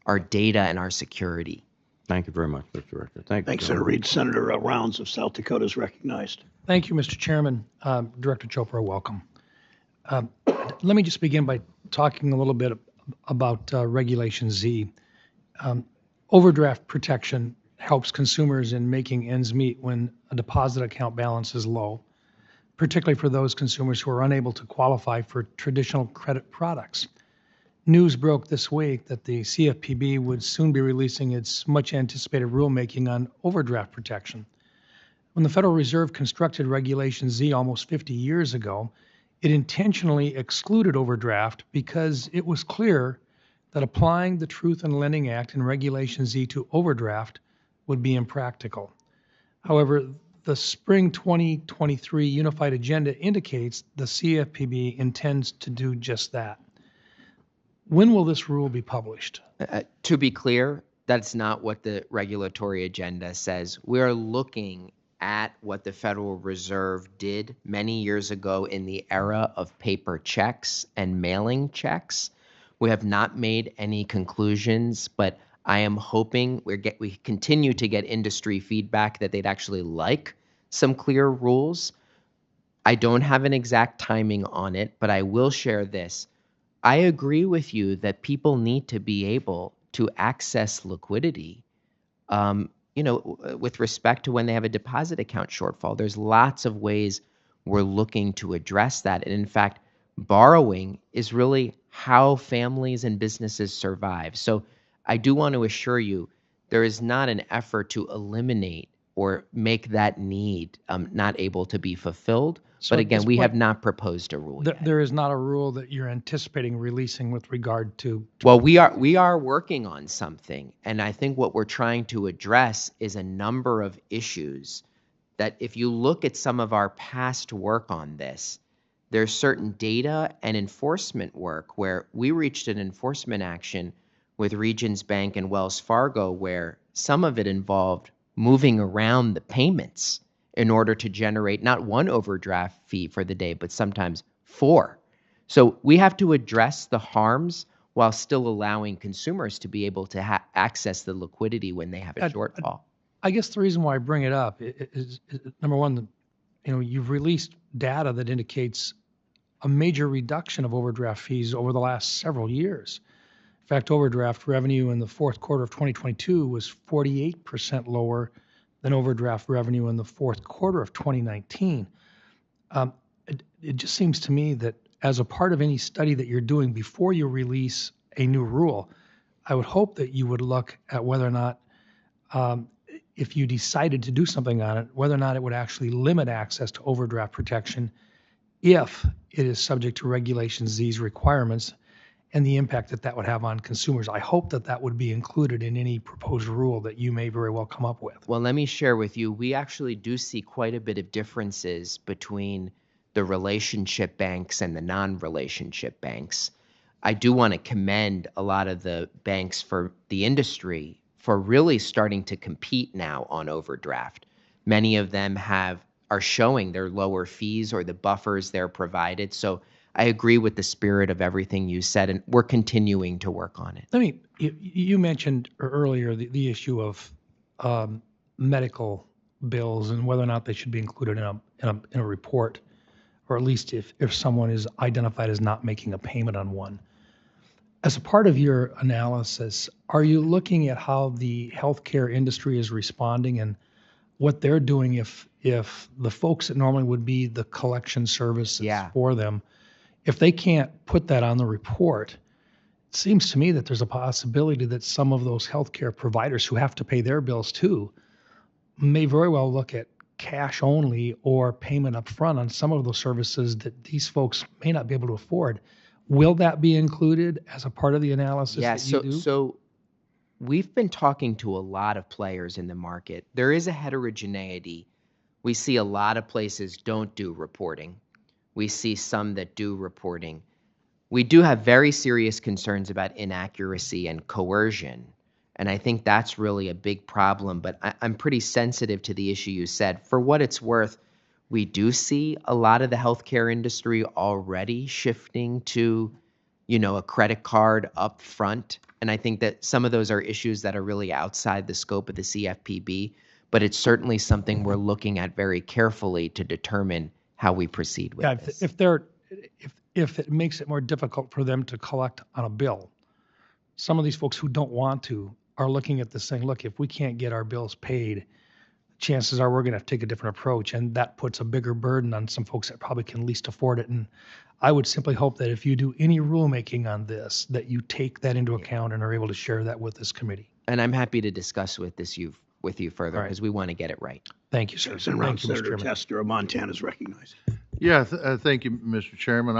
our data and our security. Thank you very much, Mr. Director. Thank you. Thanks, Senator Reid. Senator Rounds of South Dakota is recognized. Thank you, Mr. Chairman. Director Chopra, welcome. Let me just begin by talking a little bit about Regulation Z. Overdraft protection helps consumers in making ends meet when a deposit account balance is low, particularly for those consumers who are unable to qualify for traditional credit products. News broke this week that the CFPB would soon be releasing its much-anticipated rulemaking on overdraft protection. When the Federal Reserve constructed Regulation Z almost 50 years ago, it intentionally excluded overdraft because it was clear that applying the Truth in Lending Act and Regulation Z to overdraft would be impractical. However, the spring 2023 Unified Agenda indicates the CFPB intends to do just that. When will this rule be published? To be clear, that's not what the regulatory agenda says. We're looking at what the Federal Reserve did many years ago in the era of paper checks and mailing checks. We have not made any conclusions, but I am hoping we continue to get industry feedback that they'd actually like some clear rules. I don't have an exact timing on it, but I will share this. I agree with you that people need to be able to access liquidity, with respect to when they have a deposit account shortfall. There's lots of ways we're looking to address that. And in fact, borrowing is really how families and businesses survive. So I do want to assure you, there is not an effort to eliminate or make that need not able to be fulfilled. So but again, we have not proposed a rule yet. There is not a rule that you're anticipating releasing with regard to... Well, we are working on something. And I think what we're trying to address is a number of issues that if you look at some of our past work on this, there's certain data and enforcement work where we reached an enforcement action with Regions Bank and Wells Fargo where some of it involved moving around the payments in order to generate not one overdraft fee for the day, but sometimes 4. So we have to address the harms while still allowing consumers to be able to access the liquidity when they have a shortfall. I guess the reason why I bring it up is number one, you've released data that indicates a major reduction of overdraft fees over the last several years. In fact, overdraft revenue in the fourth quarter of 2022 was 48% lower than overdraft revenue in the fourth quarter of 2019. It just seems to me that as a part of any study that you're doing before you release a new rule, I would hope that you would look at whether or not, if you decided to do something on it, whether or not it would actually limit access to overdraft protection if it is subject to Regulation Z's requirements and the impact that would have on consumers. I hope that would be included in any proposed rule that you may very well come up with. Well, let me share with you, we actually do see quite a bit of differences between the relationship banks and the non-relationship banks. I do want to commend a lot of the banks for the industry for really starting to compete now on overdraft. Many of them are showing their lower fees or the buffers they're provided. So I agree with the spirit of everything you said, and we're continuing to work on it. You mentioned earlier the issue of medical bills and whether or not they should be included in a report, or at least if someone is identified as not making a payment on one. As a part of your analysis, are you looking at how the healthcare industry is responding and what they're doing if the folks that normally would be the collection services for them, if they can't put that on the report? It seems to me that there's a possibility that some of those healthcare providers who have to pay their bills too may very well look at cash only or payment up front on some of those services that these folks may not be able to afford. Will that be included as a part of the analysis that you do? So we've been talking to a lot of players in the market. There is a heterogeneity. We see a lot of places don't do reporting. We see some that do reporting. We do have very serious concerns about inaccuracy and coercion. And I think that's really a big problem. But I'm pretty sensitive to the issue you said. For what it's worth, we do see a lot of the healthcare industry already shifting to, a credit card up front And I think that some of those are issues that are really outside the scope of the CFPB, but it's certainly something we're looking at very carefully to determine how we proceed with Yeah, this. if it makes it more difficult for them to collect on a bill, some of these folks who don't want to are looking at this saying, look, if we can't get our bills paid, chances are we're going to take a different approach, and that puts a bigger burden on some folks that probably can least afford it. And I would simply hope that if you do any rulemaking on this, that you take that into account and are able to share that with this committee. And I'm happy to discuss with you further All right. because we want to get it right. Thank you, sir. Second round, Thank you, Mr. Senator Chairman. Tester of Montana is recognized. Yeah, thank you, Mr. Chairman.